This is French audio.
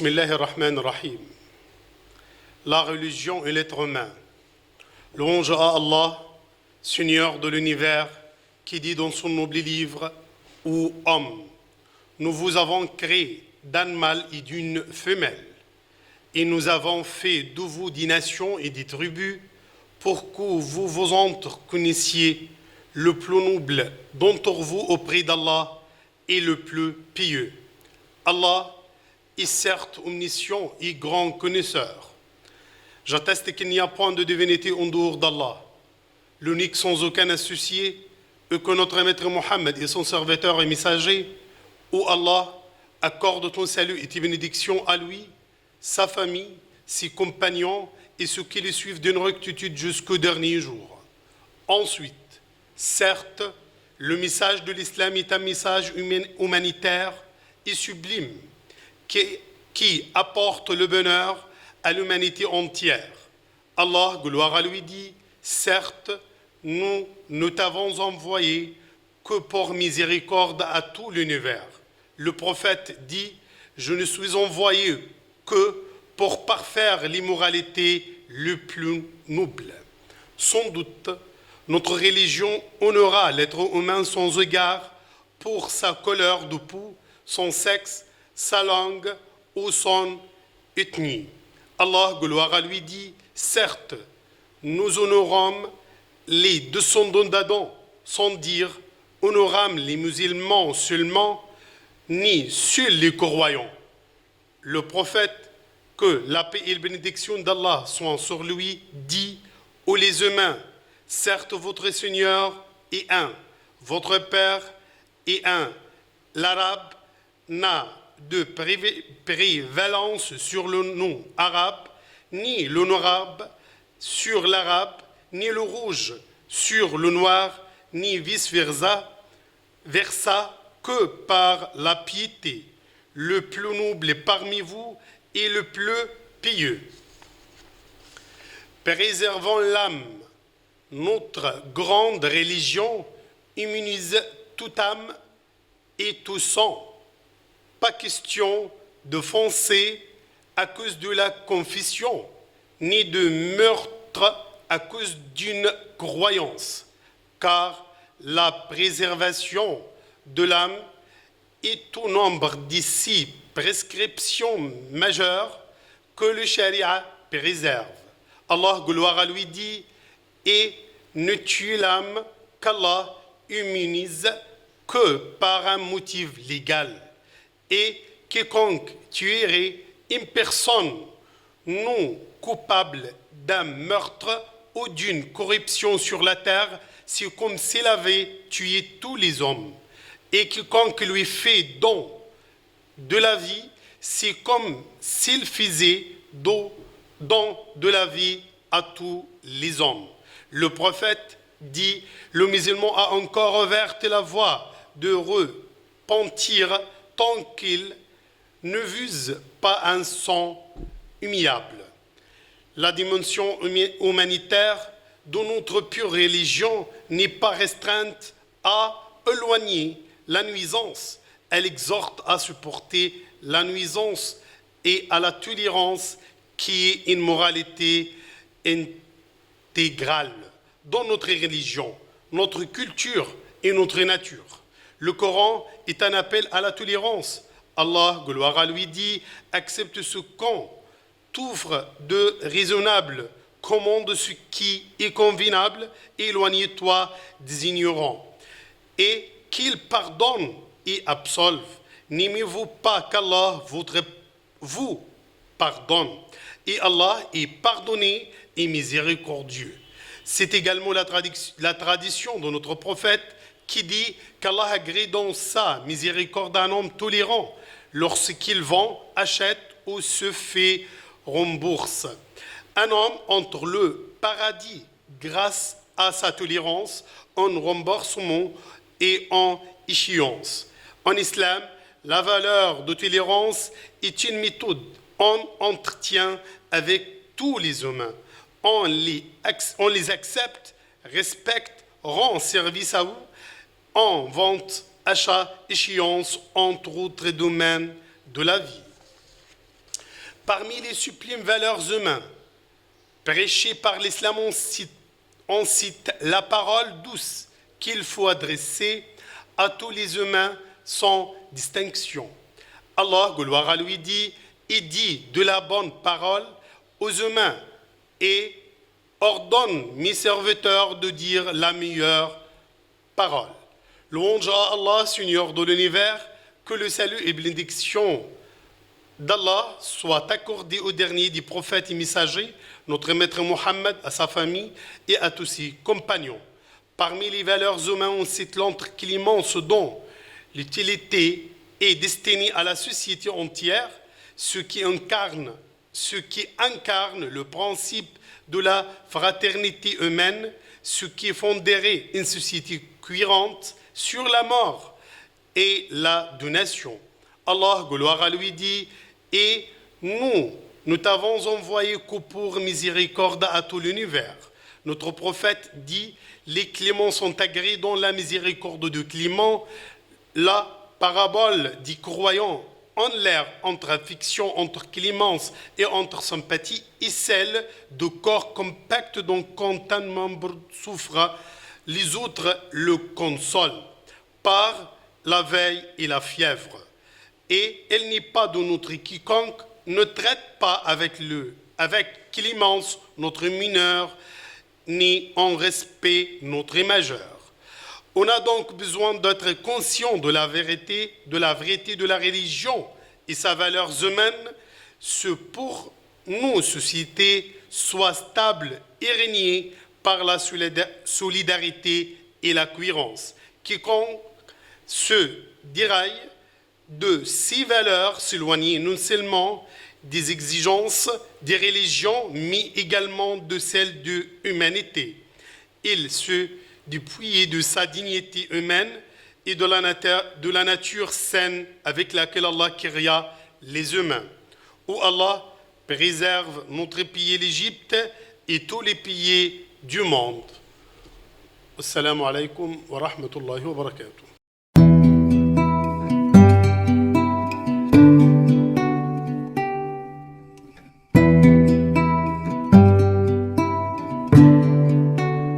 Bismillahirrahmanirrahim. La religion et l'être humain. Louange à Allah, Seigneur de l'univers, qui dit dans son noble livre, ô homme, nous vous avons créé d'un mâle et d'une femelle, et nous avons fait de vous des nations et des tribus pour que vous vous entre connaissiez le plus noble d'entre vous auprès d'Allah et le plus pieux. Allah est certes omniscient et grand connaisseur. J'atteste qu'il n'y a point de divinité en dehors d'Allah, l'unique sans aucun associé, et que notre maître Mohammed est son serviteur et messager. Ô Allah, accorde ton salut et tes bénédictions à lui, sa famille, ses compagnons et ceux qui les suivent d'une rectitude jusqu'au dernier jour. Ensuite, certes, le message de l'islam est un message humanitaire et sublime qui apporte le bonheur à l'humanité entière. Allah, gloire à lui, dit, certes, nous ne t'avons envoyé que pour miséricorde à tout l'univers. Le prophète dit, je ne suis envoyé que pour parfaire l'immoralité le plus noble. Sans doute, notre religion honora l'être humain sans égard pour sa couleur de peau, son sexe, sa langue ou son ethnie. Allah, gloire à lui, dit, certes, nous honorâmes les descendants d'Adam, sans dire honorâmes les musulmans seulement, ni seuls les croyants. Le prophète, que la paix et la bénédiction d'Allah soient sur lui, dit, ô les humains, certes votre Seigneur est un, votre Père est un. L'arabe n'a de prévalence sur le nom arabe, ni le nom arabe sur l'arabe, ni le rouge sur le noir, ni vice-versa, que par la piété, le plus noble parmi vous et le plus pieux. Préservant l'âme, notre grande religion immunise toute âme et tout sang. Pas question de foncer à cause de la confession, ni de meurtre à cause d'une croyance, car la préservation de l'âme est au nombre des 6 prescriptions majeures que le charia préserve. Allah, gloire à lui, dit, et ne tue l'âme qu'Allah immunise que par un motif légal. Et quiconque tuerait une personne non coupable d'un meurtre ou d'une corruption sur la terre, c'est comme s'il avait tué tous les hommes. Et quiconque lui fait don de la vie, c'est comme s'il faisait don de la vie à tous les hommes. Le prophète dit, le musulman a encore ouvert la voie de repentir tant qu'il ne vise pas un sang humiliable. La dimension humanitaire de notre pure religion n'est pas restreinte à éloigner la nuisance. Elle exhorte à supporter la nuisance et à la tolérance qui est une moralité intégrale dans notre religion, notre culture et notre nature. Le Coran est un appel à la tolérance. Allah, gloire à lui, dit, accepte ce qu'on t'offre de raisonnable, commande ce qui est convenable, éloigne-toi des ignorants. Et qu'il pardonne et absolve. N'aimez-vous pas qu'Allah vous pardonne. Et Allah est pardonné et miséricordieux. C'est également la tradition de notre prophète qui dit qu'Allah agrée dans sa miséricorde un homme tolérant lorsqu'il vend, achète ou se fait rembourse. Un homme entre le paradis grâce à sa tolérance en remboursement et en échéance. En islam, la valeur de tolérance est une méthode en entretien avec tous les humains. On les accepte, respecte, rend service à eux, en vente, achat, échéance, entre autres domaines de la vie. Parmi les sublimes valeurs humaines prêchées par l'islam, on cite la parole douce qu'il faut adresser à tous les humains sans distinction. Allah, gloire à lui, dit « Il dit de la bonne parole aux humains et ordonne mes serviteurs de dire la meilleure parole. » Louange à Allah, Seigneur de l'univers, que le salut et bénédiction d'Allah soient accordés au dernier des prophètes et messagers, notre maître Mohammed, à sa famille et à tous ses compagnons. Parmi les valeurs humaines, on cite l'entre-clémence dont l'utilité est destinée à la société entière, ce qui incarne le principe de la fraternité humaine, ce qui fonderait une société cohérente sur la mort et la donation. Allah, gloire à lui, dit « Et nous t'avons envoyé que pour miséricorde à tout l'univers. » Notre prophète dit « Les cléments sont agréés dans la miséricorde de Clément. » La parabole des croyants en l'air entre affection, entre clémence et entre sympathie est celle de corps compact dont quand un membre souffre, les autres le consolent par la veille et la fièvre. Et elle n'est pas de notre quiconque ne traite pas avec clémence notre mineur, ni en respect notre majeur. On a donc besoin d'être conscient de la vérité de la religion et sa valeur humaine, ce pour nos sociétés soit stable et régnée par la solidarité et la cohérence. Quiconque se déraille de ces valeurs s'éloigner non seulement des exigences des religions, mais également de celles de l'humanité. Il se dépouille de sa dignité humaine et de la nature saine avec laquelle Allah créa les humains. Où Allah préserve notre pays, l'Égypte, et tous les pays du monde. Assalamu alaikum wa rahmatullahi wa barakatuh.